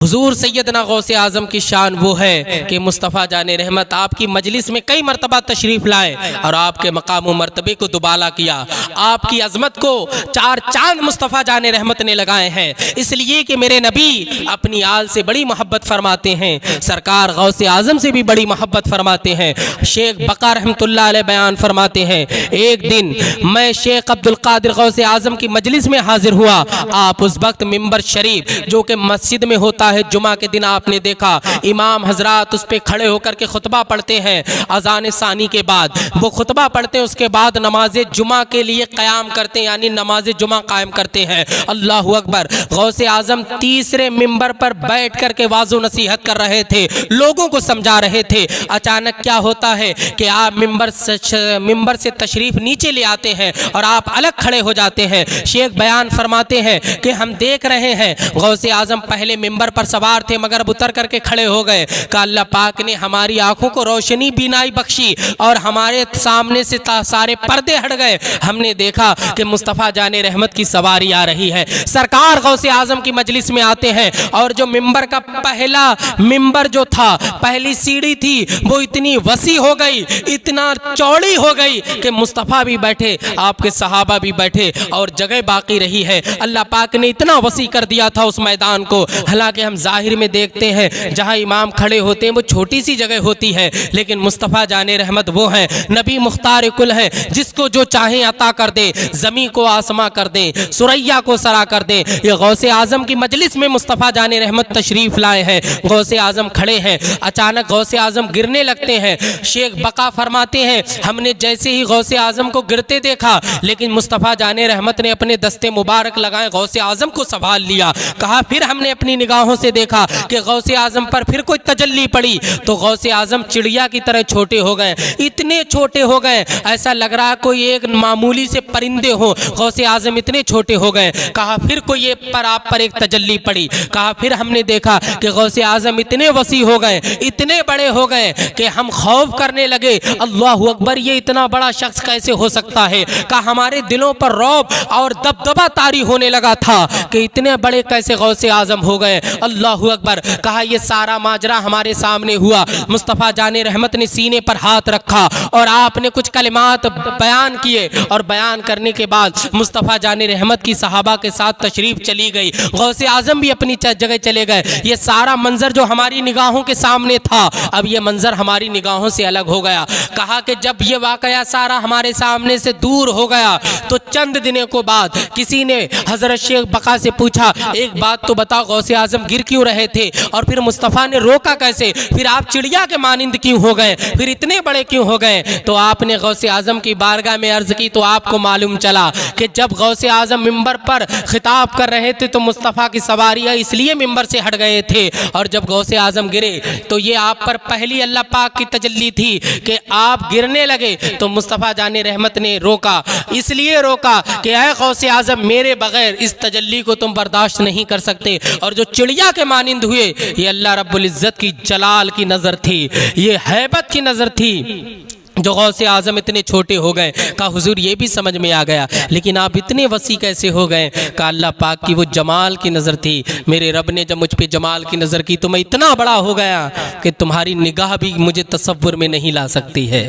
हुजूर सैयदना गौसे आज़म की शान वो है कि मुस्तफ़ा जाने रहमत आपकी मजलिस में कई मरतबा तशरीफ़ लाए और आपके मकाम व मर्तबे को दुबाला किया। आपकी अज़मत को चार चांद मुस्तफ़ा जाने रहमत ने लगाए हैं, इसलिए कि मेरे नबी अपनी आल से बड़ी मोहब्बत फरमाते हैं, सरकार गौसे आज़म से भी बड़ी मोहब्बत फरमाते हैं। शेख बका रहमतुल्लाह अलैह बयान फरमाते हैं, एक दिन मैं शेख अब्दुल कादिर गौसे आज़म की मजलिस में हाजिर हुआ। आप उस वक्त मिंबर शरीफ जो कि मस्जिद में होता है, जुमा के दिन आपने देखा इमाम हजरात उस पे खड़े होकर के खुतबा पढ़ते हैं। अजान सानी के बाद वो खुतबा पढ़ते हैं, उसके बाद नमाज जुमा के लिए क़याम करते हैं, यानी नमाज जुमा कायम करते हैं। अल्लाह अकबर। गौसे आज़म तीसरे मिंबर पर बैठ कर के वाज़ो नसीहत कर रहे थे, लोगों को समझा रहे थे। अचानक क्या होता है कि आप मिंबर से तशरीफ नीचे ले आते हैं और आप अलग खड़े हो जाते हैं। शेख बयान फरमाते हैं कि हम देख रहे हैं गौसे आज़म पहले मिंबर पर सवार थे मगर अब उतर करके खड़े हो गए। का अल्लाह पाक ने हमारी आंखों को रोशनी बीनाई बख्शी और हमारे सामने से सारे पर्दे हट गए। हमने देखा कि मुस्तफ़ा जाने रहमत की सवारी आ रही है। सरकार गौसे आज़म की मजलिस में आते हैं और जो मिंबर का पहला मिंबर जो था, पहली सीढ़ी थी, वो इतनी वसी हो गई, इतना चौड़ी हो गई कि मुस्तफ़ा भी बैठे, आपके सहाबा भी बैठे और जगह बाकी रही है। अल्लाह पाक ने इतना वसी कर दिया था उस मैदान को। हालांकि हम जाहिर में देखते हैं जहां इमाम खड़े होते हैं वो छोटी सी जगह होती है, लेकिन मुस्तफ़ा जाने रहमत वो है, नबी मुख्तार कुल है, जिसको जो चाहे अता कर दे, ज़मी को आसमां कर दे, सुरैया को सरा कर दे। ये गौसे आज़म की मजलिस में मुस्तफ़ा जाने रहमत तशरीफ़ लाए हैं। गौसे आज़म खड़े हैं, अचानक गौसे आज़म गिरने लगते हैं। शेख बका फरमाते हैं, हमने जैसे ही गौसे आज़म को गिरते देखा, लेकिन मुस्तफ़ा जाने रहमत ने अपने दस्ते मुबारक लगाए, गौसे आज़म को संभाल लिया। कहा फिर हमने अपनी निगाहों से देखा कि गौसे आज़म पर फिर कोई तजल्ली पड़ी तो गौसे आज़म चिड़िया की तरह छोटे हो गए, इतने छोटे हो गए ऐसा लग रहा कोई एक मामूली से परिंदे हो। गौसे आज़म इतने छोटे हो गए। कहा फिर कोई ये पर आप पर एक तजल्ली पड़ी। कहा फिर हमने देखा कि गौसे आज़म इतने वसी हो गए, इतने बड़े हो गए कि हम खौफ करने लगे, अल्लाह अकबर, ये इतना बड़ा शख्स कैसे हो सकता है। कहा हमारे दिलों पर रौब और दबदबा तारी होने लगा था कि इतने बड़े कैसे गौसे आज़म हो गए, अल्लाह अकबर। कहा ये सारा माजरा हमारे सामने हुआ। मुस्तफ़ा जाने रहमत ने सीने पर हाथ रखा और आपने कुछ कलिमात बयान किए और बयान करने के बाद मुस्तफ़ा जाने रहमत की सहाबा के साथ तशरीफ चली गई। गौसे आज़म भी अपनी जगह चले गए। ये सारा मंजर जो हमारी निगाहों के सामने था, अब ये मंजर हमारी निगाहों से अलग हो गया। कहा कि जब ये वाकया सारा हमारे सामने से दूर हो गया तो चंद दिनों को बाद किसी ने हज़रत शेख बका से पूछा, एक बात तो बताओ, गौसे आज़म गिर क्यों रहे थे और फिर मुस्तफ़ा ने रोका कैसे, फिर आप चिड़िया के मानिंद क्यों हो गए, फिर इतने बड़े क्यों हो गए। तो आपने गौसे आज़म की बारगाह में अर्ज़ की तो आपको मालूम चला कि जब गौसे आज़म मिंबर पर खिताब कर रहे थे तो मुस्तफ़ा की सवारियाँ इसलिए मिंबर से हट गए थे, और जब गौसे आज़म गिरे तो ये आप पर पहली अल्लाह पाक की तजल्ली थी कि आप गिरने लगे तो मुस्तफ़ा जाने रहमत ने रोका, इसलिए रोका कि ऐ गौसे आज़म, मेरे बगैर इस तजल्ली को तुम बर्दाश्त नहीं कर सकते। और जो चिड़िया के मानिंद हुए, ये अल्लाह रब्बुल इज़्ज़त की जलाल की नज़र थी, ये हैबत की नज़र थी। जो गौसे आज़म इतने छोटे हो गए। का हुजूर ये भी समझ में आ गया, लेकिन आप इतने वसी कैसे हो गए। का अल्लाह पाक की वो जमाल की नज़र थी, मेरे रब ने जब मुझ पे जमाल की नज़र की तो मैं इतना बड़ा हो गया कि तुम्हारी निगाह भी मुझे तसव्वुर में नहीं ला सकती है।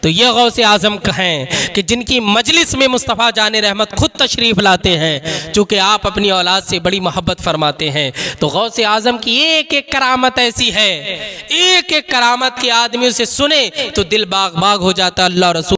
तो ये गौसे आज़म हैं कि जिनकी मजलिस में मुस्तफ़ा जाने रहमत खुद तशरीफ़ लाते हैं, चूँकि आप अपनी औलाद से बड़ी मोहब्बत फरमाते हैं। तो गौसे आज़म की एक एक करामत ऐसी है, एक एक करामत के आदमी उसे सुने तो दिल बाग बाग हो जाता। अल्लाह रसूल